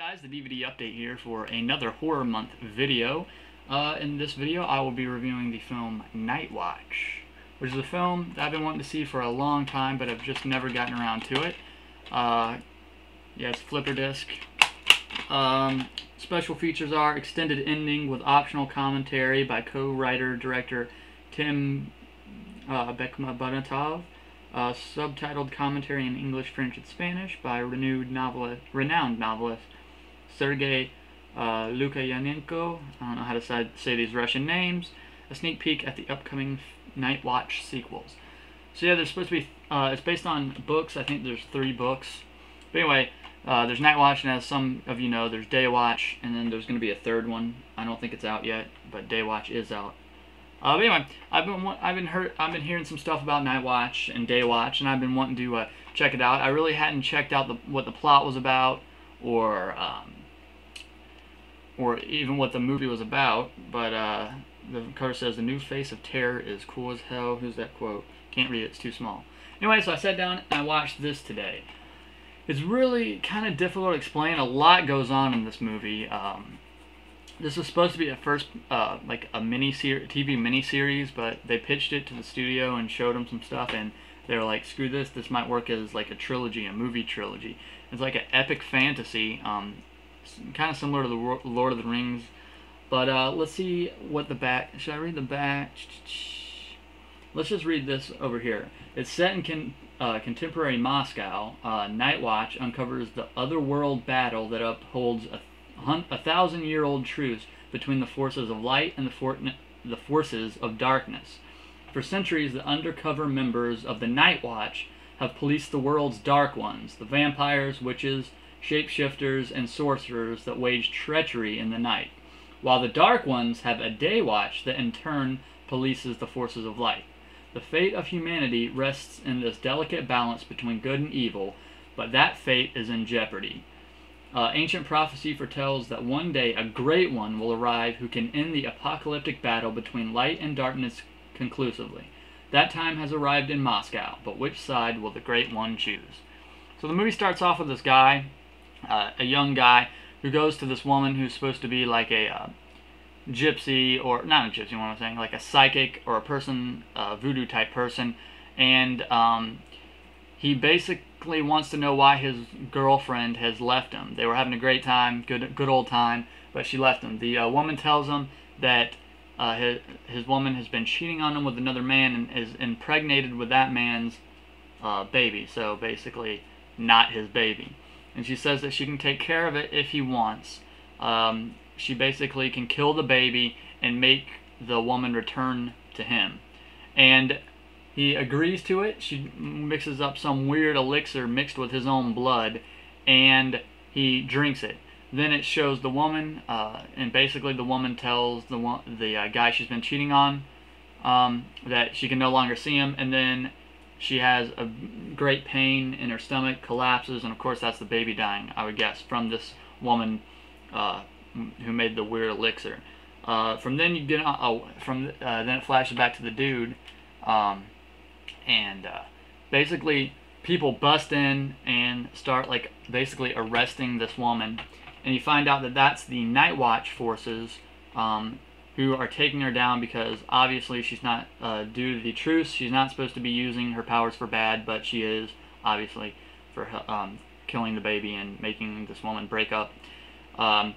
guys, the DVD update here for another horror month video. In this video I will be reviewing the film Night Watch, which is a film that I've been wanting to see for a long time but I've just never gotten around to it. Yeah, it's flipper disc. Special features are extended ending with optional commentary by co-writer director Tim Bekmambetov. Subtitled commentary in English, French, and Spanish by renowned novelist Sergei Lukayanenko. I don't know how to say these Russian names. A sneak peek at the upcoming Night Watch sequels. So yeah, there's supposed to be, it's based on books. I think there's 3 books. But anyway, there's Night Watch, and as some of you know, there's Day Watch, and then there's going to be a 3rd one. I don't think it's out yet, but Day Watch is out. But anyway, I've been hearing some stuff about Night Watch and Day Watch, and I've been wanting to check it out. I really hadn't checked out what the plot was about, or even what the movie was about. But the cover says the new face of terror is cool as hell. Who's that quote? Can't read it; it's too small. Anyway, so I sat down and I watched this today. It's really kind of difficult to explain. A lot goes on in this movie. This was supposed to be at first like a TV miniseries, but they pitched it to the studio and showed them some stuff, and they were like, "Screw this! This might work as like a trilogy, a movie trilogy." It's like an epic fantasy, kind of similar to the Lord of the Rings. But let's see what the back. Should I read the back? Let's just read this over here. It's set in contemporary Moscow. Night Watch uncovers the otherworld battle that upholds a 1,000-year-old truce between the forces of light and the forces of darkness. For centuries, the undercover members of the Night Watch have policed the world's dark ones, the vampires, witches, shapeshifters, and sorcerers that wage treachery in the night, while the dark ones have a Day Watch that in turn polices the forces of light. The fate of humanity rests in this delicate balance between good and evil, but that fate is in jeopardy. Ancient prophecy foretells that one day a great one will arrive who can end the apocalyptic battle between light and darkness conclusively. That time has arrived in Moscow, but which side will the great one choose? So the movie starts off with this guy, a young guy, who goes to this woman who's supposed to be like a gypsy, or not a gypsy, what I'm saying, like a psychic or a person, voodoo type person, and he basically wants to know why his girlfriend has left him. They were having a great time, good old time, but she left him. The woman tells him that his woman has been cheating on him with another man and is impregnated with that man's baby, so basically not his baby. And she says that she can take care of it if he wants. She basically can kill the baby and make the woman return to him. And he agrees to it. She mixes up some weird elixir mixed with his own blood, and he drinks it. Then it shows the woman, and basically the woman tells the guy she's been cheating on that she can no longer see him, and then she has a great pain in her stomach, collapses, and of course that's the baby dying, I would guess, from this woman who made the weird elixir. From then you get then it flashes back to the dude. And basically people bust in and start like basically arresting this woman, and you find out that that's the Night Watch forces who are taking her down because obviously she's not, due to the truce, she's not supposed to be using her powers for bad, but she is obviously for killing the baby and making this woman break up. And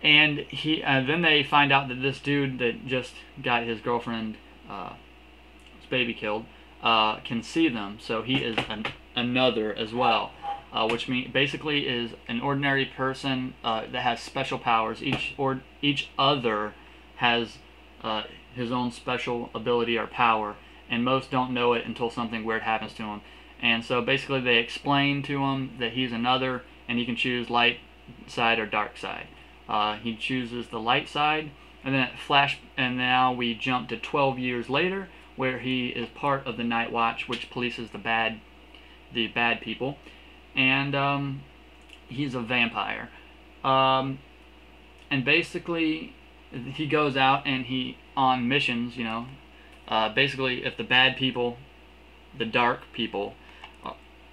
then they find out that this dude that just got his girlfriend his baby killed can see them, so he is another as well, which basically is an ordinary person that has special powers. Each other has his own special ability or power, and most don't know it until something weird happens to him. And so basically they explain to him that he's another, and he can choose light side or dark side. He chooses the light side, and then and now we jump to 12 years later, where he is part of the Night Watch, which polices the bad people, and he's a vampire. And basically, he goes out and on missions. You know, basically, if the bad people, the dark people,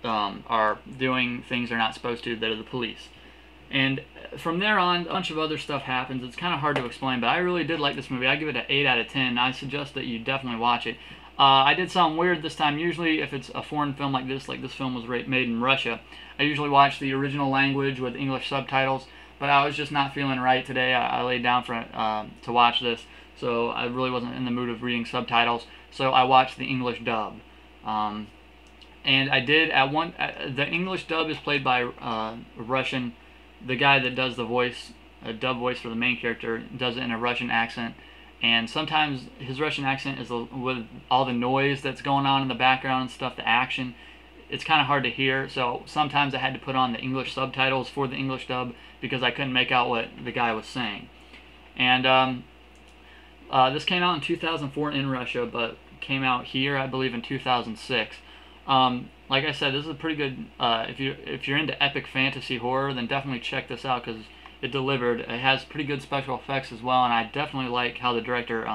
are doing things they're not supposed to, they're the police. And from there on, a bunch of other stuff happens. It's kind of hard to explain, but I really did like this movie. I give it an 8 out of 10. I suggest that you definitely watch it. I did something weird this time. Usually, if it's a foreign film like this film was made in Russia, I usually watch the original language with English subtitles, but I was just not feeling right today. I laid down to watch this, so I really wasn't in the mood of reading subtitles, so I watched the English dub. And I did, the English dub is played by Russian. The guy that does the voice, a dub voice for the main character, does it in a Russian accent. And sometimes his Russian accent is with all the noise that's going on in the background and stuff, the action, it's kind of hard to hear. So sometimes I had to put on the English subtitles for the English dub because I couldn't make out what the guy was saying. And this came out in 2004 in Russia, but came out here, I believe, in 2006. Like I said, this is a pretty good, if you're into epic fantasy horror, then definitely check this out because it delivered. It has pretty good special effects as well, and I definitely like how the director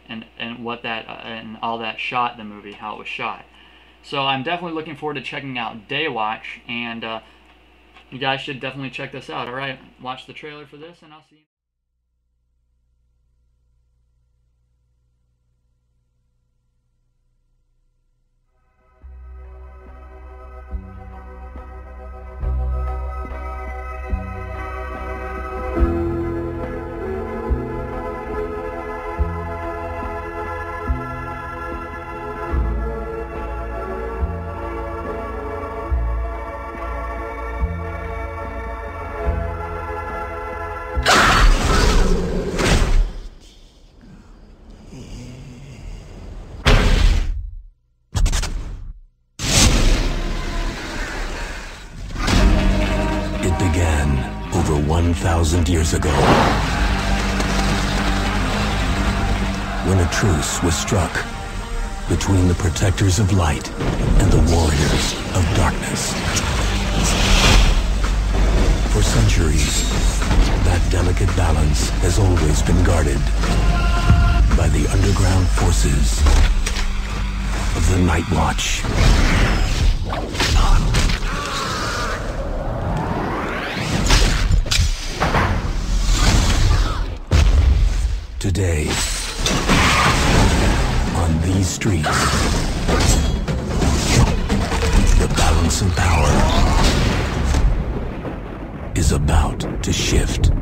and what that and all that shot the movie, how it was shot. So I'm definitely looking forward to checking out Daywatch, and you guys should definitely check this out. All right, watch the trailer for this, and I'll see you. It began over 1,000 years ago, when a truce was struck between the protectors of light and the warriors of darkness. For centuries, that delicate balance has always been guarded by the underground forces of the Night Watch. Today, on these streets, the balance of power is about to shift.